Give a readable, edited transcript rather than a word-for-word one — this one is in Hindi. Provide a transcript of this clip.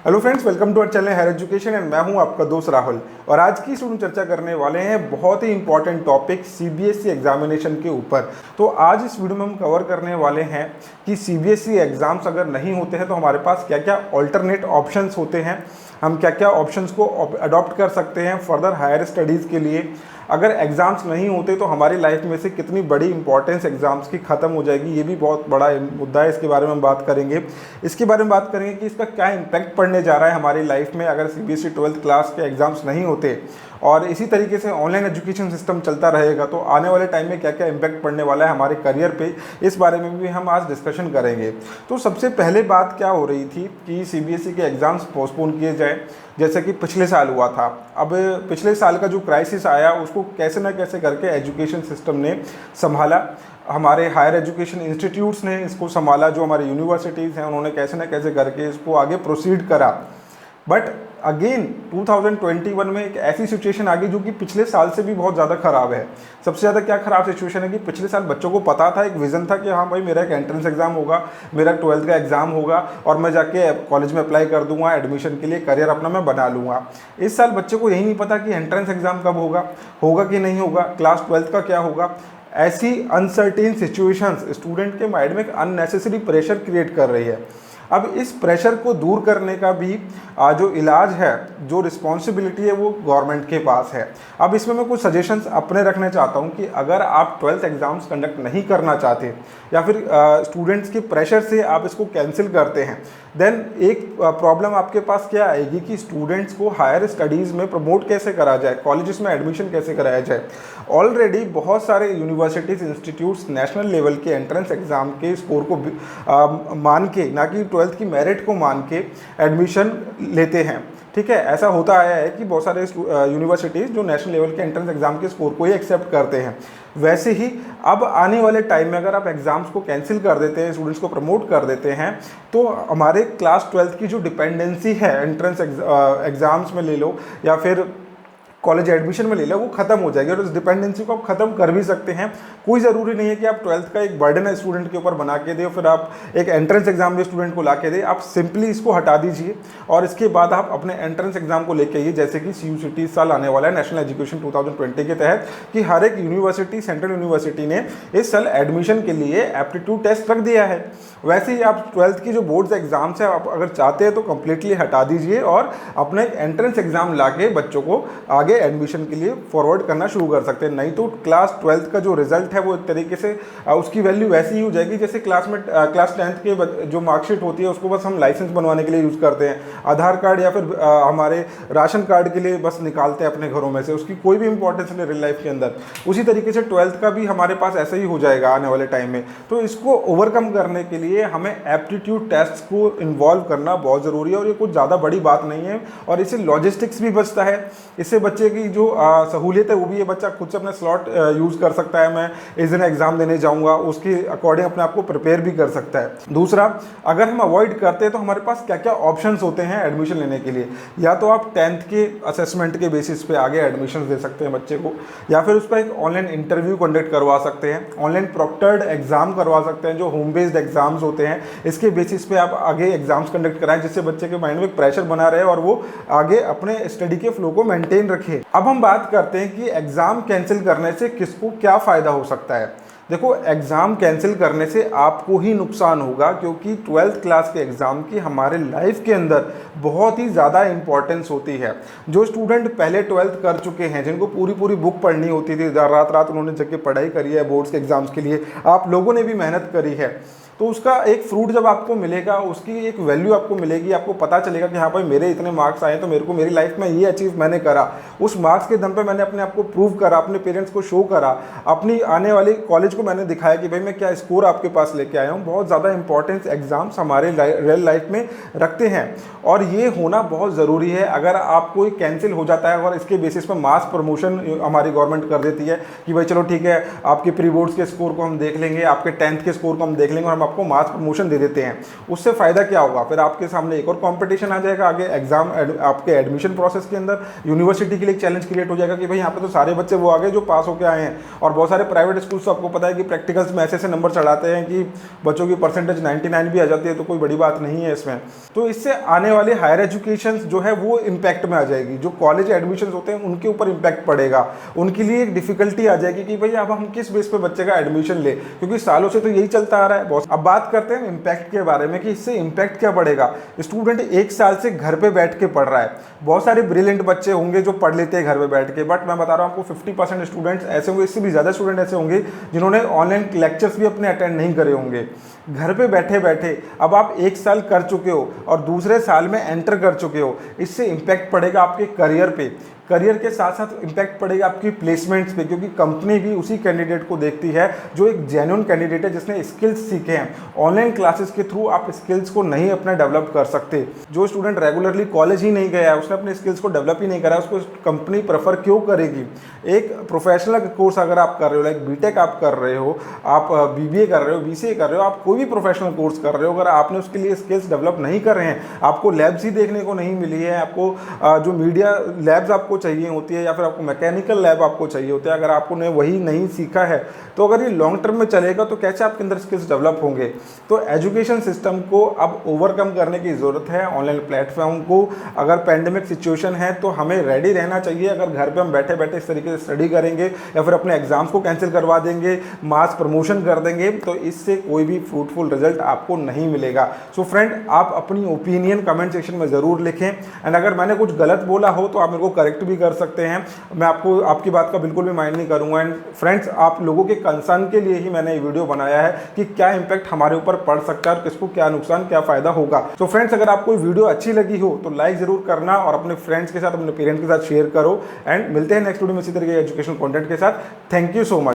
Hello friends, welcome to our channel higher education and मैं हूं आपका दोस्त राहुल। और आज की स्टूडेंट चर्चा करने वाले हैं बहुत ही इंपॉर्टेंट टॉपिक सीबीएसई एग्जामिनेशन के ऊपर। तो आज इस वीडियो में हम कवर करने वाले हैं कि सीबीएसई एग्जाम्स अगर नहीं होते हैं तो हमारे पास क्या क्या ऑल्टरनेट ऑप्शंस होते हैं, हम क्या क्या ऑप्शंस को अडॉप्ट कर सकते हैं फर्दर हायर स्टडीज़ के लिए। अगर एग्ज़ाम्स नहीं होते तो हमारी लाइफ में से कितनी बड़ी इंपॉर्टेंस एग्ज़ाम्स की ख़त्म हो जाएगी, ये भी बहुत बड़ा मुद्दा है। इसके बारे में हम बात करेंगे। इसके बारे में बात करेंगे कि इसका क्या इम्पैक्ट पड़ने जा रहा है हमारी लाइफ में अगर सीबीएसई 12th क्लास के एग्ज़ाम्स नहीं होते, और इसी तरीके से ऑनलाइन एजुकेशन सिस्टम चलता रहेगा तो आने वाले टाइम में क्या क्या इम्पैक्ट पड़ने वाला है हमारे करियर पे, इस बारे में भी हम आज डिस्कशन करेंगे। तो सबसे पहले बात क्या हो रही थी कि सीबीएसई के एग्ज़ाम्स पोस्टपोन किए जाए, जैसे कि पिछले साल हुआ था। अब पिछले साल का जो क्राइसिस आया उसको कैसे ना कैसे करके एजुकेशन सिस्टम ने संभाला, हमारे हायर एजुकेशन इंस्टीट्यूट्स ने इसको संभाला, जो हमारे यूनिवर्सिटीज़ हैं उन्होंने कैसे ना कैसे करके इसको आगे प्रोसीड करा। बट अगेन 2021 में एक ऐसी सिचुएशन आ गई जो कि पिछले साल से भी बहुत ज़्यादा ख़राब है। सबसे ज़्यादा क्या ख़राब सिचुएशन है कि पिछले साल बच्चों को पता था, एक विज़न था कि हाँ भाई मेरा एक एंट्रेंस एग्ज़ाम होगा, मेरा 12th का एग्ज़ाम होगा और मैं जाके कॉलेज में अप्लाई कर दूंगा, एडमिशन के लिए करियर अपना मैं बना लूँगा। इस साल बच्चे को यही नहीं पता कि एंट्रेंस एग्ज़ाम कब होगा कि नहीं होगा, क्लास 12th का क्या होगा। ऐसी अनसर्टेन सिचुएशंस स्टूडेंट के माइंड में एक अननेसेसरी प्रेशर क्रिएट कर रही है। अब इस प्रेशर को दूर करने का भी जो इलाज है, जो रिस्पॉन्सिबिलिटी है, वो गवर्नमेंट के पास है। अब इसमें मैं कुछ सजेशंस अपने रखना चाहता हूँ कि अगर आप 12th एग्ज़ाम्स कंडक्ट नहीं करना चाहते या फिर स्टूडेंट्स के प्रेशर से आप इसको कैंसिल करते हैं, देन एक प्रॉब्लम आपके पास क्या आएगी कि स्टूडेंट्स को हायर स्टडीज़ में प्रमोट कैसे करा जाए, कॉलेजेस में एडमिशन कैसे कराया जाए। ऑलरेडी बहुत सारे यूनिवर्सिटीज़ इंस्टीट्यूट्स नेशनल लेवल के एंट्रेंस एग्ज़ाम के स्कोर को मान के, ना कि 12th की मेरिट को मान के एडमिशन लेते हैं। ठीक है, ऐसा होता आया है कि बहुत सारे यूनिवर्सिटीज़ जो नेशनल लेवल के एंट्रेंस एग्ज़ाम के स्कोर को ही एक्सेप्ट करते हैं। वैसे ही अब आने वाले टाइम में अगर आप एग्ज़ाम्स को कैंसिल कर देते हैं, स्टूडेंट्स को प्रमोट कर देते हैं, तो हमारे क्लास 12th की जो डिपेंडेंसी है एंट्रेंस एग्ज़ाम्स में ले लो या फिर कॉलेज एडमिशन में ले लो, वो खत्म हो जाएगी। और उस डिपेंडेंसी को आप खत्म कर भी सकते हैं। कोई ज़रूरी नहीं है कि आप 12th का एक बर्डन है स्टूडेंट के ऊपर बना के दे, फिर आप एक एंट्रेंस एग्जाम भी स्टूडेंट को ला के दे। आप सिंपली इसको हटा दीजिए और इसके बाद आप अपने एंट्रेंस एग्जाम को लेके आइए, जैसे कि CUCT इस साल आने वाला है नेशनल एजुकेशन 2020 के तहत, कि हर एक यूनिवर्सिटी, सेंट्रल यूनिवर्सिटी ने इस साल एडमिशन के लिए एप्टीट्यूड टेस्ट रख दिया है। वैसे ही आप 12th की जो बोर्ड्स एग्जाम्स है, आप अगर चाहते हैं तो कंप्लीटली हटा दीजिए और अपना एक एंट्रेंस एग्जाम ला के बच्चों को आगे एडमिशन के लिए फॉरवर्ड करना शुरू कर सकते हैं। नहीं तो क्लास 12th का जो रिजल्ट है वो एक तरीके से उसकी वैल्यू वैसी ही हो जाएगी जैसे क्लास 10th के जो मार्कशीट होती है उसको बस हम लाइसेंस बनवाने के लिए यूज़ करते हैं, आधार कार्ड या फिर हमारे राशन कार्ड के लिए बस निकालते हैं अपने घरों में से, उसकी कोई भी इंपॉर्टेंस नहीं रियल लाइफ के अंदर। उसी तरीके से 12th का भी हमारे पास ऐसा ही हो जाएगा आने वाले टाइम में। तो इसको ओवरकम करने के लिए हमें एप्टीट्यूड टेस्ट को इन्वॉल्व करना बहुत ज़रूरी है और ये कुछ ज़्यादा बड़ी बात नहीं है। और इससे लॉजिस्टिक्स भी बचता है, इससे बच्चे की जो सहूलियत है वो भी, ये बच्चा खुद से अपना स्लॉट यूज़ कर सकता है। मैं इस दिन एग्जाम देने जाऊंगा, उसके अकॉर्डिंग अपने आप को प्रिपेयर भी कर सकता है। दूसरा, अगर हम अवॉइड करते हैं तो हमारे पास क्या क्या ऑप्शंस होते हैं एडमिशन लेने के लिए। या तो आप 10th के असेसमेंट के बेसिस पे आगे एडमिशन दे सकते हैं बच्चे को, या फिर उसका एक ऑनलाइन इंटरव्यू कंडक्ट करवा सकते हैं, ऑनलाइन प्रॉक्टर्ड एग्जाम करवा सकते हैं, जो होम बेस्ड एग्जाम्स होते हैं। इसके बेसिस पे आप आगे एग्जाम्स कंडक्ट कराएं जिससे बच्चे के माइंड में प्रेशर बना रहे और वो आगे अपने स्टडी के फ्लो को मेंटेन रखे। अब हम बात करते हैं कि एग्जाम कैंसिल करने से किसको क्या फ़ायदा हो सकता है। देखो, एग्ज़ाम कैंसिल करने से आपको ही नुकसान होगा, क्योंकि 12th क्लास के एग्ज़ाम की हमारे लाइफ के अंदर बहुत ही ज़्यादा इंपॉर्टेंस होती है। जो स्टूडेंट पहले 12th कर चुके हैं, जिनको पूरी पूरी बुक पढ़नी होती थी, रात उन्होंने जगह पढ़ाई करी है बोर्ड्स के एग्ज़ाम्स के लिए, आप लोगों ने भी मेहनत करी है, तो उसका एक फ्रूट जब आपको मिलेगा, उसकी एक वैल्यू आपको मिलेगी, आपको पता चलेगा कि हाँ भाई मेरे इतने मार्क्स आए तो मेरे को मेरी लाइफ में ये अचीव मैंने करा, उस मार्क्स के दम पे मैंने अपने आप को प्रूव करा, अपने पेरेंट्स को शो करा, अपनी आने वाली कॉलेज को मैंने दिखाया कि भाई मैं क्या स्कोर आपके पास लेके आया हूँ। बहुत ज़्यादा इंपॉर्टेंस एग्जाम्स हमारे रियल लाइफ में रखते हैं और ये होना बहुत ज़रूरी है। अगर आपको कैंसिल हो जाता है और इसके बेसिस पर मास प्रमोशन हमारी गवर्नमेंट कर देती है कि भाई चलो ठीक है, आपके प्री बोर्ड्स के स्कोर को हम देख लेंगे, आपके 10th के स्कोर को हम देख लेंगे और हम आपको मास प्रमोशन दे देते हैं, उससे फ़ायदा क्या होगा? फिर आपके सामने एक और कंपटीशन आ जाएगा आगे एग्जाम आपके एडमिशन प्रोसेस के अंदर। यूनिवर्सिटी के लिए एक चैलेंज क्रिएट हो जाएगा कि भाई यहाँ पे तो सारे बच्चे वो आ गए जो पास होकर आए हैं, और बहुत सारे प्राइवेट स्कूल्स तो आपको पता है कि प्रैक्टिकल्स में ऐसे नंबर चढ़ाते हैं कि बच्चों की परसेंटेज 99 भी आ जाती है, तो कोई बड़ी बात नहीं है इसमें। तो इससे आने वाले हायर एजुकेशन जो है वो इम्पैक्ट में आ जाएगी, जो कॉलेज एडमिशन होते हैं उनके ऊपर इम्पैक्ट पड़ेगा, उनके लिए एक डिफिकल्टी आ जाएगी कि भाई अब हम किस बेस पे बच्चे का एडमिशन ले, क्योंकि सालों से तो यही चलता आ रहा है बॉस। अब बात करते हैं इम्पैक्ट के बारे में कि इससे इम्पैक्ट क्या पड़ेगा। स्टूडेंट 1 साल से घर पे बैठ के पढ़ रहा है, बहुत सारे ब्रिलियंट बच्चे होंगे जो पढ़ लेते हैं घर पे बैठ के, बट मैं बता रहा हूँ आपको 50% स्टूडेंट्स ऐसे होंगे, इससे भी ज़्यादा स्टूडेंट ऐसे होंगे जिन्होंने ऑनलाइन लेक्चर्स भी अपने अटेंड नहीं करे होंगे। घर पे बैठे बैठे अब आप 1 साल कर चुके हो और दूसरे साल में एंटर कर चुके हो, इससे इम्पैक्ट पड़ेगा आपके करियर पे। करियर के साथ साथ इम्पैक्ट पड़ेगा आपकी प्लेसमेंट्स पे, क्योंकि कंपनी भी उसी कैंडिडेट को देखती है जो एक जेन्युइन कैंडिडेट है जिसने स्किल्स सीखे हैं। ऑनलाइन क्लासेस के थ्रू आप स्किल्स को नहीं अपना डेवलप कर सकते। जो स्टूडेंट रेगुलरली कॉलेज ही नहीं गया है, उसने अपने स्किल्स को डेवलप ही नहीं करा, उसको कंपनी प्रेफर क्यों करेगी? एक प्रोफेशनल कोर्स अगर आप कर रहे हो, लाइक बीटेक आप कर रहे हो, आप बीबीए कर रहे हो, बीसीए कर रहे हो, आप कोई भी प्रोफेशनल कोर्स कर रहे हो, अगर आपने उसके लिए स्किल्स डेवलप नहीं कर रहे हैं, आपको लैब्स ही देखने को नहीं मिली है, आपको जो मीडिया लैब्स आपको चाहिए होती है या फिर आपको मैकेनिकल लैब आपको चाहिए होती है, अगर आपने वही नहीं सीखा है, तो अगर ये लॉन्ग टर्म में चलेगा तो कैसे आपके अंदर स्किल्स डेवलप होंगे? तो एजुकेशन सिस्टम को अब ओवरकम करने की ज़रूरत है। ऑनलाइन प्लेटफॉर्म को, अगर पैंडेमिक सिचुएशन है तो हमें रेडी रहना चाहिए। अगर घर पे हम बैठे बैठे इस तरीके से स्टडी करेंगे या फिर अपने एग्जाम्स को कैंसिल करवा देंगे, मास प्रमोशन कर देंगे, तो इससे कोई भी फ्रूटफुल रिजल्ट आपको नहीं मिलेगा। सो फ्रेंड, आप अपनी ओपिनियन कमेंट सेक्शन में ज़रूर लिखें, एंड अगर मैंने कुछ गलत बोला हो तो आप मेरे को करेक्ट भी कर सकते हैं। मैं आपकी बात का बिल्कुल भी माइंड नहीं करूंगा। एंड फ्रेंड्स, आप लोगों के कंसर्न के लिए ही मैंने ये वीडियो बनाया है कि क्या इंपैक्ट हमारे ऊपर पड़ सकता है और किसको क्या नुकसान, क्या फायदा होगा। तो फ्रेंड्स, अगर आपको वीडियो अच्छी लगी हो तो लाइक जरूर करना और अपने फ्रेंड्स के साथ, अपने पेरेंट्स के साथ शेयर करो। एंड मिलते हैं नेक्स्ट वीडियो में इसी तरह के एजुकेशनल कंटेंट के साथ। Thank you so much.